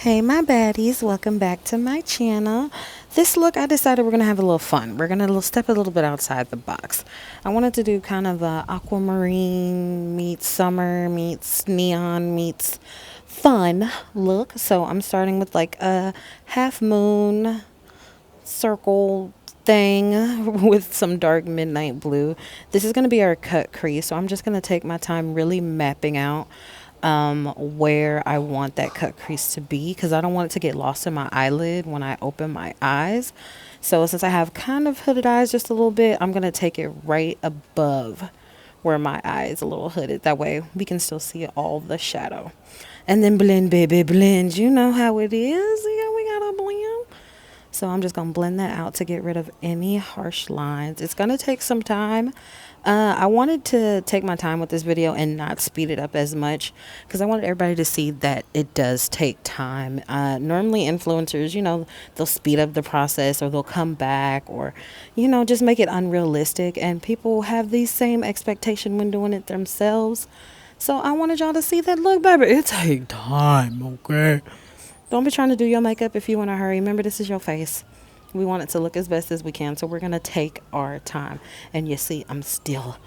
Hey my baddies, welcome back to my channel. This look I decided we're gonna have a little fun. We're gonna step a little bit outside the box. I wanted to do kind of a aquamarine meets summer meets neon meets fun look. So I'm starting with like a half moon circle thing with some dark midnight blue. This is going to be our cut crease, so I'm just going to take my time really mapping out where I want that cut crease to be, because I don't want it to get lost in my eyelid when I open my eyes. So since I have kind of hooded eyes just a little bit, I'm going to take it right above where my eye is a little hooded. That way we can still see all the shadow. And then blend, baby, blend. You know how it is. Yeah, we got to blend. So I'm just going to blend that out to get rid of any harsh lines. It's going to take some time. I wanted to take my time with this video and not speed it up as much, because I wanted everybody to see that it does take time. Normally influencers, they'll speed up the process, or they'll come back, or, just make it unrealistic. And people have these same expectation when doing it themselves. So I wanted y'all to see that, look, baby, it take time, okay? Don't be trying to do your makeup if you in a hurry. Remember, this is your face. We want it to look as best as we can, so we're going to take our time. And you see, I'm still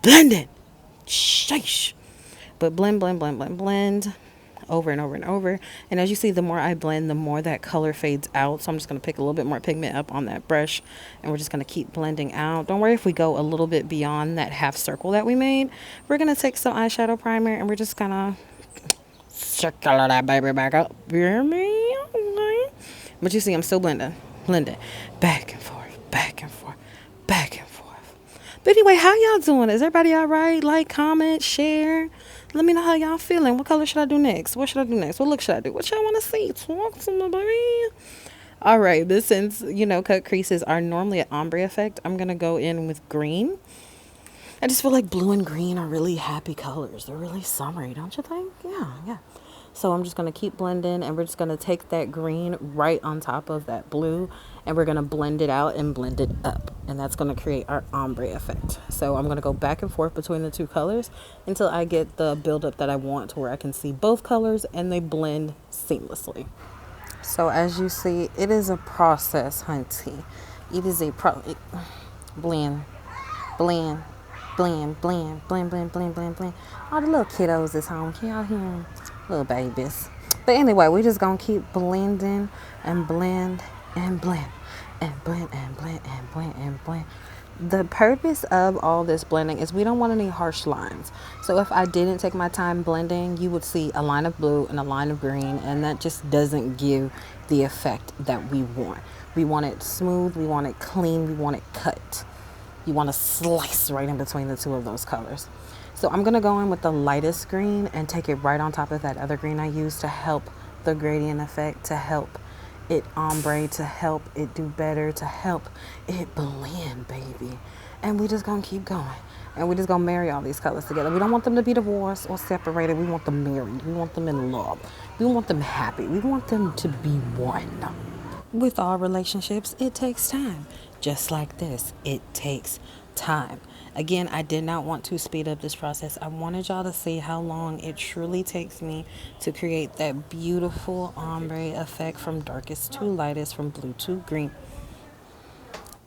blending. Sheesh. But blend, blend, blend, blend, blend. Over and over and over. And as you see, the more I blend, the more that color fades out. So I'm just going to pick a little bit more pigment up on that brush. And we're just going to keep blending out. Don't worry if we go a little bit beyond that half circle that we made. We're going to take some eyeshadow primer, and we're just going to circle that baby back up. Hear me? Okay. But you see, I'm still blending, back and forth, back and forth, back and forth. But anyway, how y'all doing? Is everybody all right? Like, comment, share. Let me know how y'all feeling. What color should I do next? What should I do next? What look should I do? What y'all want to see? Talk to me, baby. All right, but since, cut creases are normally an ombre effect, I'm going to go in with green. I just feel like blue and green are really happy colors. They're really summery, don't you think? Yeah, yeah. So I'm just going to keep blending, and we're just going to take that green right on top of that blue, and we're going to blend it out and blend it up. And that's going to create our ombre effect. So I'm going to go back and forth between the two colors until I get the buildup that I want, to where I can see both colors and they blend seamlessly. So as you see, it is a process, hunty. It is a blend, blend, blend, blend, blend, blend, blend, blend, blend. All the little kiddos is home. Can y'all hear them? Little babies. But anyway, we just gonna keep blending and blend and blend and blend and blend and blend and blend. The purpose of all this blending is we don't want any harsh lines. So if I didn't take my time blending, you would see a line of blue and a line of green, and that just doesn't give the effect that we want. We want it smooth, we want it clean, we want it cut. You want to slice right in between the two of those colors. So I'm going to go in with the lightest green and take it right on top of that other green I used to help the gradient effect, to help it ombre, to help it do better, to help it blend, baby. And we just going to keep going. And we just going to marry all these colors together. We don't want them to be divorced or separated. We want them married. We want them in love. We want them happy. We want them to be one. With all relationships, it takes time. Just like this, it takes time. Again, I did not want to speed up this process. I wanted y'all to see how long it truly takes me to create that beautiful ombre effect, from darkest to lightest, from blue to green.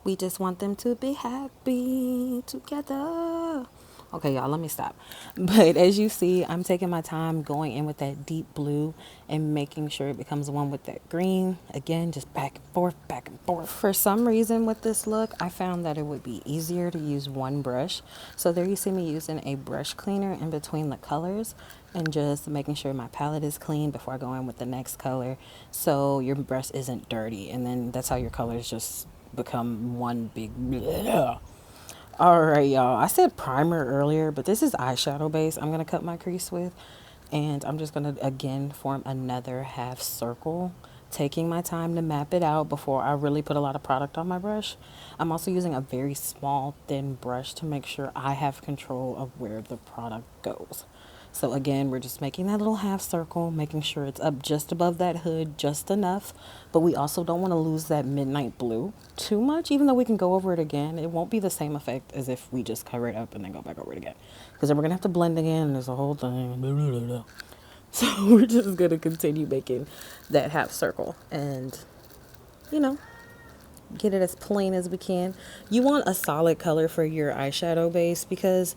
We just want them to be happy together. Okay, y'all, let me stop. But as you see, I'm taking my time going in with that deep blue and making sure it becomes one with that green. Again, just back and forth, back and forth. For some reason with this look, I found that it would be easier to use one brush. So there you see me using a brush cleaner in between the colors, and just making sure my palette is clean before I go in with the next color, so your brush isn't dirty. And then that's how your colors just become one big bleh. All right, y'all. I said primer earlier, but this is eyeshadow base I'm going to cut my crease with. And I'm just going to, again, form another half circle, taking my time to map it out before I really put a lot of product on my brush. I'm also using a very small, thin brush to make sure I have control of where the product goes. So again, we're just making that little half circle, making sure it's up just above that hood, just enough. But we also don't want to lose that midnight blue too much, even though we can go over it again. It won't be the same effect as if we just cover it up and then go back over it again. Because then we're going to have to blend again, and there's a whole thing. So we're just going to continue making that half circle and, you know, get it as plain as we can. You want a solid color for your eyeshadow base because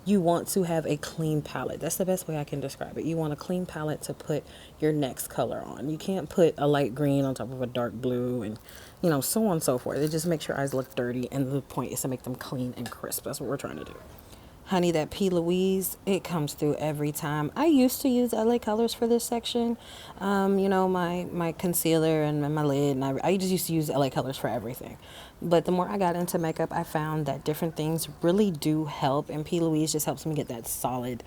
you want to have a clean palette. That's the best way I can describe it. You want a clean palette to put your next color on. You can't put a light green on top of a dark blue and, you know, so on and so forth. It just makes your eyes look dirty, and the point is to make them clean and crisp. That's what we're trying to do. Honey, that P. Louise, it comes through every time. I used to use LA Colors for this section. You know, my concealer and my lid, and I just used to use LA Colors for everything. But the more I got into makeup, I found that different things really do help, and P. Louise just helps me get that solid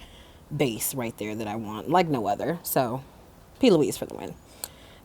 base right there that I want, like no other. So, P. Louise for the win.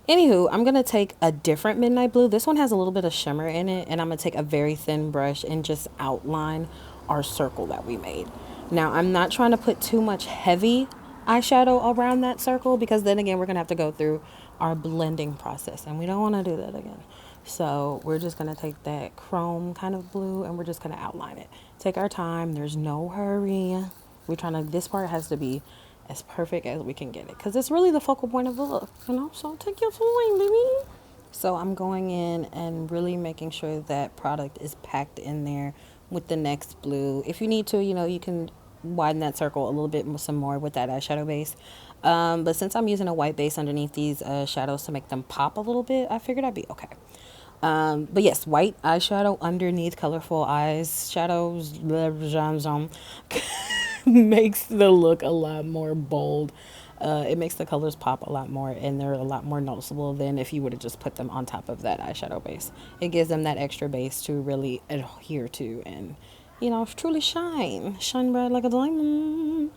Anywho, I'm going to take a different midnight blue. This one has a little bit of shimmer in it, and I'm going to take a very thin brush and just outline our circle that we made. Now, I'm not trying to put too much heavy eyeshadow around that circle because then again, we're going to have to go through our blending process, and we don't want to do that again. So we're just going to take that chrome kind of blue, and we're just going to outline it. Take our time. There's no hurry. We're trying to, this part has to be as perfect as we can get it because it's really the focal point of the look, you know, so take your time, baby. So I'm going in and really making sure that product is packed in there with the next blue. If you need to, you know, you can widen that circle a little bit some more with that eyeshadow base, but since I'm using a white base underneath these shadows to make them pop a little bit, I figured I'd be okay. But yes, white eyeshadow underneath colorful eyes shadows makes the look a lot more bold. It makes the colors pop a lot more, and they're a lot more noticeable than if you would have just put them on top of that eyeshadow base. It gives them that extra base to really adhere to and, you know, truly shine bright like a diamond.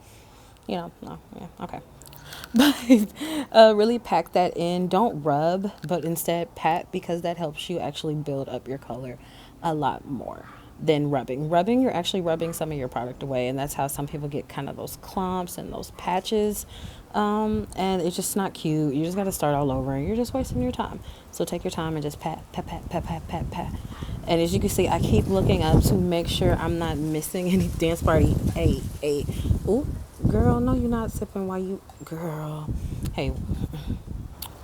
You know, no, yeah, okay. But really pack that in. Don't rub, but instead pat, because that helps you actually build up your color a lot more than rubbing. Rubbing, you're actually rubbing some of your product away, and that's how some people get kind of those clumps and those patches. And it's just not cute. You just got to start all over, and you're just wasting your time. So take your time and just pat, pat, pat, pat, pat, pat, pat. And as you can see, I keep looking up to make sure I'm not missing any dance party. Hey, hey. Ooh, girl, no, you're not sipping while you, girl. Hey.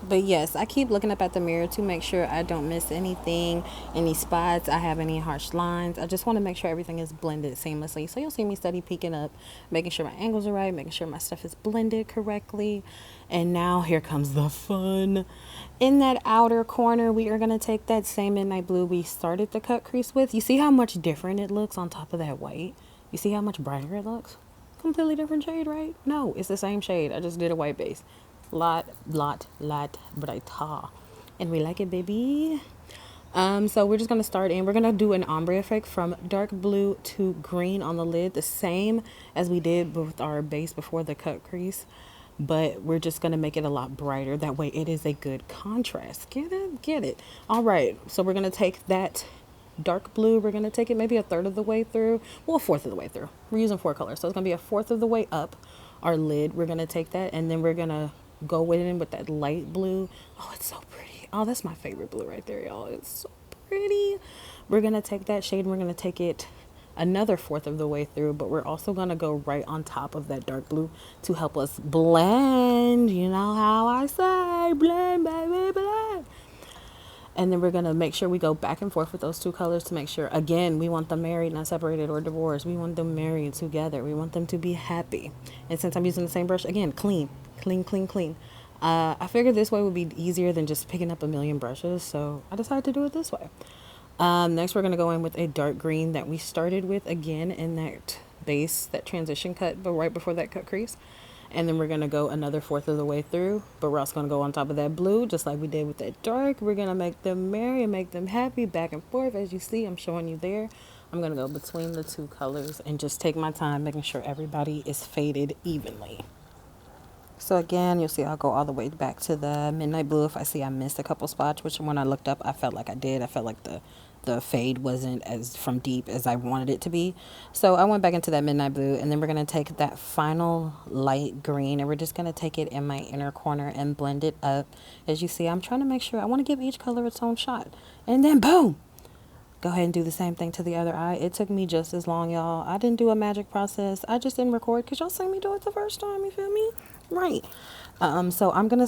But yes, I keep looking up at the mirror to make sure I don't miss anything, any spots, I have any harsh lines. I just want to make sure everything is blended seamlessly. So you'll see me steady peeking up, making sure my angles are right, making sure my stuff is blended correctly. And now here comes the fun. In that outer corner, we are going to take that same midnight blue we started the cut crease with. You see how much different it looks on top of that white? You see how much brighter it looks? Completely different shade, right? No, it's the same shade. I just did a white base. Lot brighter, and we like it, baby. So we're just gonna start in. We're gonna do an ombre effect from dark blue to green on the lid, the same as we did with our base before the cut crease, but we're just gonna make it a lot brighter. That way it is a good contrast. Get it. All right, so we're gonna take that dark blue, we're gonna take it maybe a third of the way through, well, a fourth of the way through. We're using 4 colors, so it's gonna be a fourth of the way up our lid. We're gonna take that, and then we're gonna go in with that light blue. Oh, it's so pretty. Oh, that's my favorite blue right there, y'all. It's so pretty. We're gonna take that shade and we're gonna take it another fourth of the way through, but we're also gonna go right on top of that dark blue to help us blend. You know how I say, blend, baby, blend. And then we're going to make sure we go back and forth with those 2 colors to make sure, again, we want them married, not separated or divorced. We want them married together. We want them to be happy. And since I'm using the same brush, again, clean. I figured this way would be easier than just picking up a million brushes, so I decided to do it this way. Next, we're going to go in with a dark green that we started with, again, in that base, that transition cut, but right before that cut crease. And then we're going to go another fourth of the way through, but we're also going to go on top of that blue, just like we did with that dark. We're going to make them merry and make them happy, back and forth. As you see, I'm showing you there. I'm going to go between the 2 colors and just take my time, making sure everybody is faded evenly. So again, you'll see I'll go all the way back to the midnight blue if I see I missed a couple spots, which when I looked up, I felt like I did. I felt like the fade wasn't as from deep as I wanted it to be. So I went back into that midnight blue, and then we're going to take that final light green, and we're just going to take it in my inner corner and blend it up. As you see, I'm trying to make sure, I want to give each color its own shot. And then boom! Go ahead and do the same thing to the other eye. It took me just as long, y'all. I didn't do a magic process. I just didn't record because y'all seen me do it the first time, you feel me? Right. So I'm gonna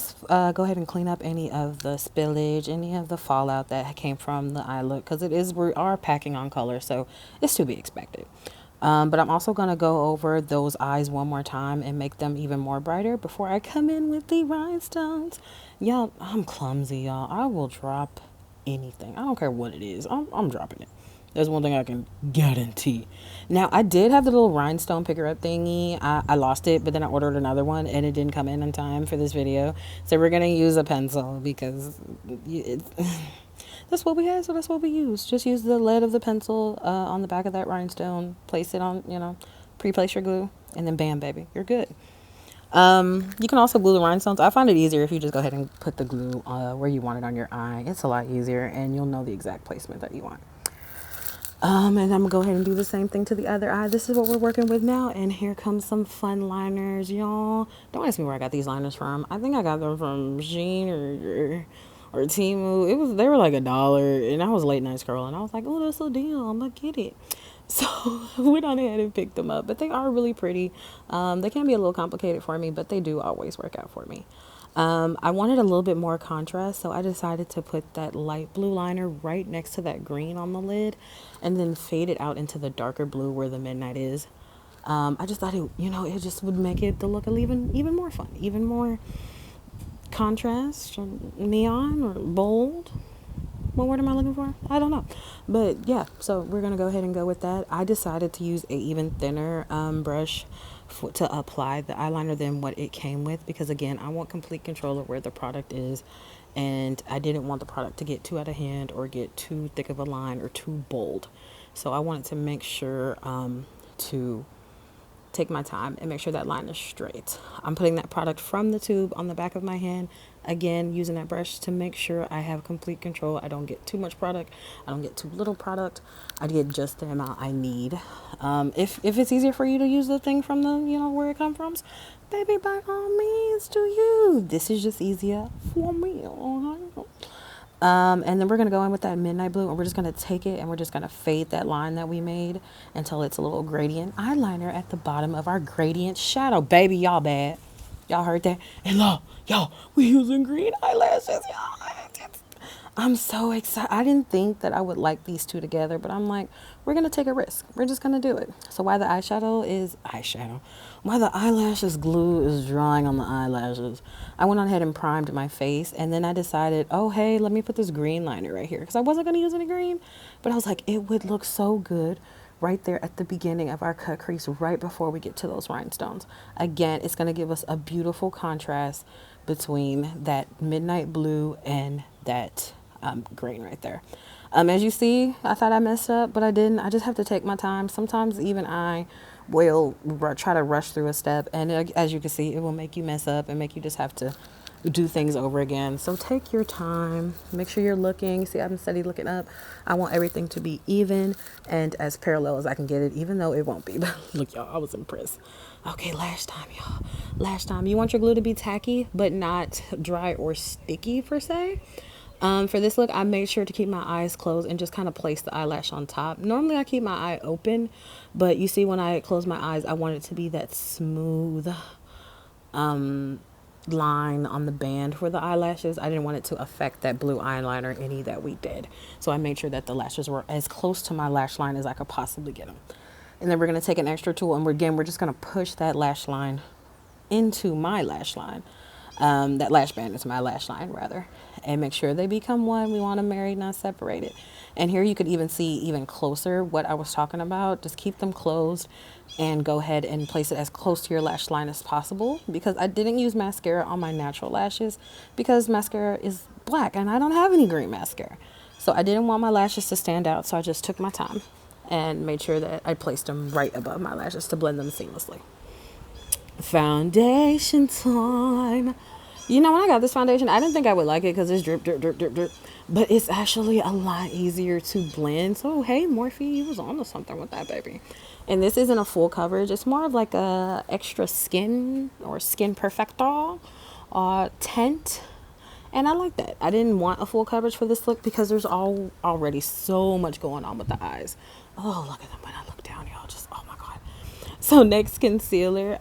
go ahead and clean up any of the spillage, any of the fallout that came from the eye look, because we are packing on color, so it's to be expected. But I'm also gonna go over those eyes one more time and make them even more brighter before I come in with the rhinestones. Y'all, I'm clumsy, y'all. I will drop anything. I don't care what it is. I'm dropping it. That's one thing I can guarantee. Now, I did have the little rhinestone picker up thingy. I lost it, but then I ordered another one and it didn't come in time for this video. So we're going to use a pencil because that's what we had. So that's what we use. Just use the lead of the pencil on the back of that rhinestone. Place it on, pre-place your glue. And then bam, baby, you're good. You can also glue the rhinestones. I find it easier if you just go ahead and put the glue where you want it on your eye. It's a lot easier and you'll know the exact placement that you want. And I'm gonna go ahead and do the same thing to the other eye. This is what we're working with now. And here comes some fun liners, y'all. Don't ask me where I got these liners from. I think I got them from Shein or Temu. They were like $1, and I was a late night scroll, and I was like, oh, that's a deal. I'm gonna get it. So I went on ahead and picked them up. But they are really pretty. They can be a little complicated for me, but they do always work out for me. I wanted a little bit more contrast, so I decided to put that light blue liner right next to that green on the lid and then fade it out into the darker blue where the midnight is. I just thought it just would make it the look even more fun, even more contrast, or neon, or bold. What word am I looking for? I don't know. But yeah, so we're going to go ahead and go with that. I decided to use a even thinner brush to apply the eyeliner than what it came with, because again, I want complete control of where the product is, and I didn't want the product to get too out of hand or get too thick of a line or too bold. So I wanted to make sure to take my time and make sure that line is straight. I'm putting that product from the tube on the back of my hand, again using that brush to make sure I have complete control. I don't get too much product, I don't get too little product, I get just the amount I need. If it's easier for you to use the thing from the where it comes from, baby, by all means do you. This is just easier for me. And then we're going to go in with that midnight blue, and we're just going to take it and we're just going to fade that line that we made until it's a little gradient eyeliner at the bottom of our gradient shadow. Baby, y'all bad. Y'all heard that? And look, y'all, we using green eyelashes, y'all. I'm so excited. I didn't think that I would like these two together, but I'm like, we're going to take a risk. We're just going to do it. So while the while the eyelashes glue is drying on the eyelashes, I went on ahead and primed my face, and then I decided, oh, hey, let me put this green liner right here, because I wasn't going to use any green, but I was like, it would look so good right there at the beginning of our cut crease, right before we get to those rhinestones. Again, it's going to give us a beautiful contrast between that midnight blue and that green right there. As you see, I thought I messed up, but I didn't. I just have to take my time. Sometimes even I will try to rush through a step, and as you can see, it will make you mess up and make you just have to do things over again. So take your time, make sure you're looking. See, I'm steady looking up. I want everything to be even and as parallel as I can get it, even though it won't be. But look, y'all, I was impressed. Okay, last time, you want your glue to be tacky but not dry or sticky per se. For this look, I made sure to keep my eyes closed and just kind of place the eyelash on top. Normally I keep my eye open, but you see, when I close my eyes, I want it to be that smooth line on the band for the eyelashes. I didn't want it to affect that blue eyeliner any that we did. So I made sure that the lashes were as close to my lash line as I could possibly get them. And then we're going to take an extra tool, and we're just going to push that lash line into my lash line. That lash band into my lash line rather, and make sure they become one. We want them married, not separated. And here you could even see even closer what I was talking about. Just keep them closed and go ahead and place it as close to your lash line as possible, because I didn't use mascara on my natural lashes because mascara is black and I don't have any green mascara. So I didn't want my lashes to stand out, so I just took my time and made sure that I placed them right above my lashes to blend them seamlessly. Foundation time. When I got this foundation, I didn't think I would like it because it's drip, drip, drip, drip, drip. But it's actually a lot easier to blend. So, hey, Morphe, you was on to something with that, baby. And this isn't a full coverage. It's more of like a extra skin or skin perfector tint. And I like that. I didn't want a full coverage for this look because there's already so much going on with the eyes. Oh, look at them when I look down, y'all. Just, oh my God. So next, concealer.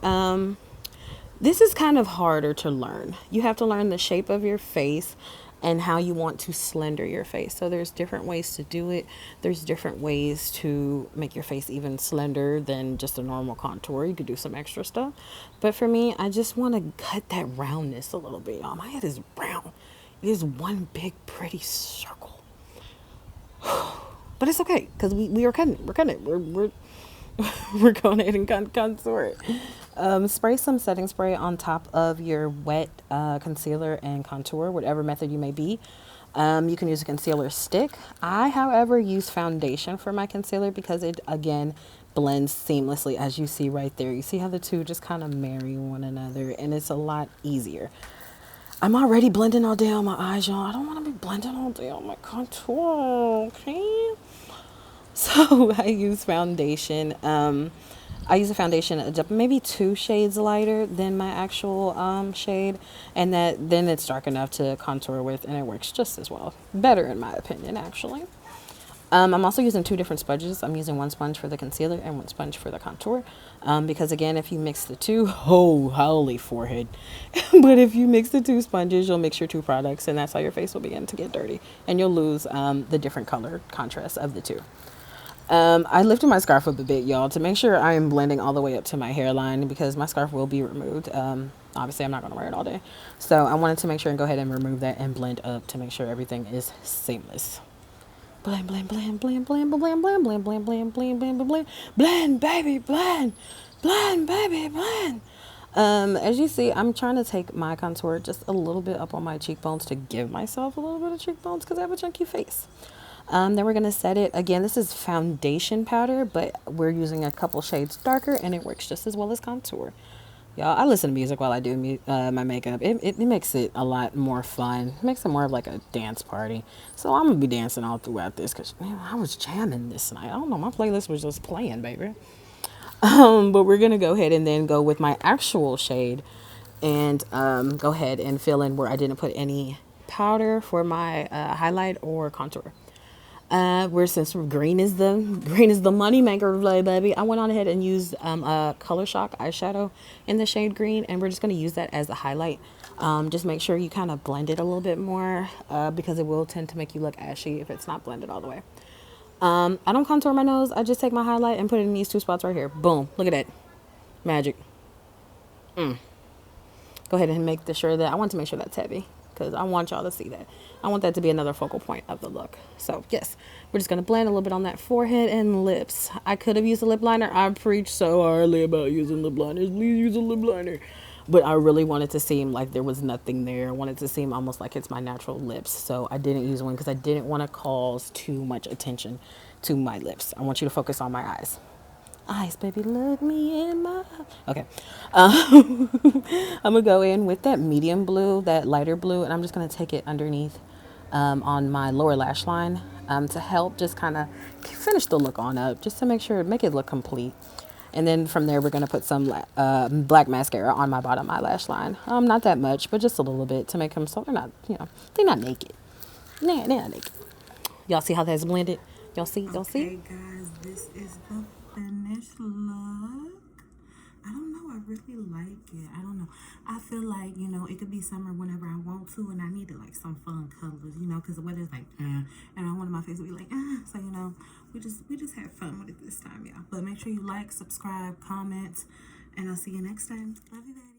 This is kind of harder to learn. You have to learn the shape of your face and how you want to slender your face. So there's different ways to do it. There's different ways to make your face even slender than just a normal contour. You could do some extra stuff. But for me, I just want to cut that roundness a little bit. Y'all, my head is round. It is one big pretty circle. But it's okay because we are cutting. We're cutting it. We're we're going ahead and contour it. Spray some setting spray on top of your wet concealer and contour, whatever method you may be. You can use a concealer stick. I, however, use foundation for my concealer because it, again, blends seamlessly, as you see right there. You see how the two just kind of marry one another, and it's a lot easier. I'm already blending all day on my eyes, y'all. I don't want to be blending all day on my contour, okay? So I use foundation. I use a foundation maybe 2 shades lighter than my actual shade, and then it's dark enough to contour with, and it works just as well. Better in my opinion, actually. I'm also using 2 different sponges. I'm using one sponge for the concealer and one sponge for the contour. Because again, if you mix the two, oh, holy forehead. But if you mix the 2 sponges, you'll mix your 2 products, and that's how your face will begin to get dirty. And you'll lose the different color contrast of the 2. I lifted my scarf up a bit, y'all, to make sure I am blending all the way up to my hairline because my scarf will be removed. Obviously, I'm not going to wear it all day. So I wanted to make sure and go ahead and remove that and blend up to make sure everything is seamless. Blend, blend, blend, blend, blend, blend, blend, blend, blend, blend, blend, blend, blend, blend, baby, blend, blend, baby, blend. As you see, I'm trying to take my contour just a little bit up on my cheekbones to give myself a little bit of cheekbones because I have a chunky face. Then we're going to set it. Again, this is foundation powder, but we're using a couple shades darker, and it works just as well as contour. Y'all, I listen to music while I do my makeup. It makes it a lot more fun. It makes it more of like a dance party. So I'm going to be dancing all throughout this because, man, I was jamming this night. I don't know. My playlist was just playing, baby. But we're going to go ahead and then go with my actual shade and go ahead and fill in where I didn't put any powder for my highlight or contour. Where since green is the money maker, baby, I went on ahead and used a Color Shock eyeshadow in the shade green, and we're just going to use that as a highlight. Just make sure you kind of blend it a little bit more because it will tend to make you look ashy if it's not blended all the way. I don't contour my nose. I just take my highlight and put it in these 2 spots right here. Boom. Look at that. Magic. Go ahead and make sure that I want to make sure that's heavy because I want y'all to see that. I want that to be another focal point of the look. So yes, we're just going to blend a little bit on that forehead and lips. I could have used a lip liner. I preach so hardly about using lip liners. Please use a lip liner. But I really wanted to seem like there was nothing there. I wanted to seem almost like it's my natural lips. So I didn't use one because I didn't want to cause too much attention to my lips. I want you to focus on my eyes. Eyes, baby, look me in my eyes. Okay. I'm going to go in with that medium blue, that lighter blue, and I'm just going to take it underneath on my lower lash line to help just kind of finish the look on up, just to make it look complete. And then from there, we're going to put some black mascara on my bottom eyelash line. Not that much, but just a little bit to make them so they're not, they're not naked. They're not naked. Y'all see how that's blended? Y'all see? Okay, guys, this is the finished look. I don't know. I really like it. I don't know. I feel like, it could be summer whenever I want to, and I need to like some fun colors, because the weather's like, and I wanted my face to be like, so, we just had fun with it this time, y'all. But make sure you like, subscribe, comment, and I'll see you next time. Love you, baby.